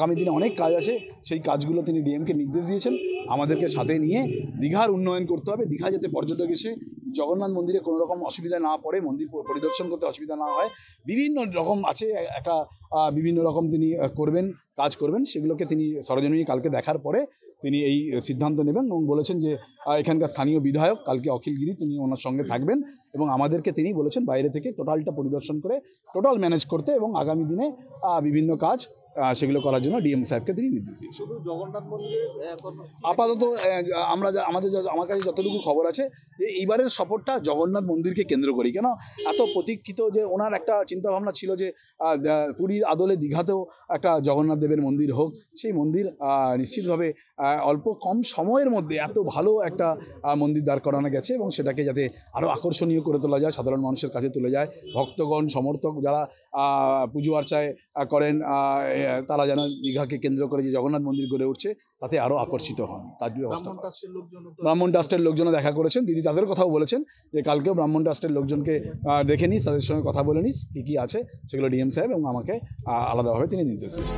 আগামী দিনে অনেক কাজ আছে, সেই কাজগুলো তিনি ডিএমকে নির্দেশ দিয়েছেন আমাদেরকে সাথে নিয়ে দীঘার উন্নয়ন করতে হবে। দীঘা যাতে পর্যটক এসে জগন্নাথ মন্দিরে কোনো রকম অসুবিধা না পড়ে, মন্দির পরিদর্শন করতে অসুবিধা না হয়, বিভিন্ন রকম আছে একটা বিভিন্ন রকম তিনি করবেন, কাজ করবেন, সেগুলোকে তিনি সরজমিনে কালকে দেখার পরে তিনি এই সিদ্ধান্ত নেবেন এবং বলেছেন যে এখানকার স্থানীয় বিধায়ক কালকে অখিল গিরি তিনি ওনার সঙ্গে থাকবেন এবং আমাদেরকে তিনি বলেছেন বাইরে থেকে টোটালটা পরিদর্শন করে টোটাল ম্যানেজ করতে এবং আগামী দিনে বিভিন্ন কাজ সেগুলো করার জন্য ডিএম সাহেবকে তিনি নির্দেশ দিয়েছেন। শুধু জগন্নাথ মন্দিরে আপাতত আমার কাছে যতটুকু খবর আছে যে এইবারের সফরটা জগন্নাথ মন্দিরকে কেন্দ্র করি, কেন এত প্রতীক্ষিত যে ওনার একটা চিন্তাভাবনা ছিল যে পুরীর আদলে দীঘাতেও একটা জগন্নাথ দেবের মন্দির হোক, সেই মন্দির নিশ্চিতভাবে অল্প কম সময়ের মধ্যে এত ভালো একটা মন্দির দাঁড় করানো গেছে এবং সেটাকে যাতে আরও আকর্ষণীয় করে তোলা যায়, সাধারণ মানুষের কাছে তুলে যায়, ভক্তগণ সমর্থক যারা পুজো আর্চায় করেন তারা যেন দীঘাকে কেন্দ্র করে যে জগন্নাথ মন্দির গড়ে উঠছে তাতে আরও আকর্ষিত হন, তার ব্যবস্থা। ব্রাহ্মণ ট্রাস্টের লোকজনও দেখা করেছেন, দিদি তাদের কথাও বলেছেন যে কালকেও ব্রাহ্মণ ট্রাস্টের লোকজনকে দেখে নিস, তাদের সঙ্গে কথা বলে নিস কী কী আছে সেগুলো ডিএম সাহেব এবং আমাকে আলাদাভাবে তিনি নির্দেশ দিয়েছেন।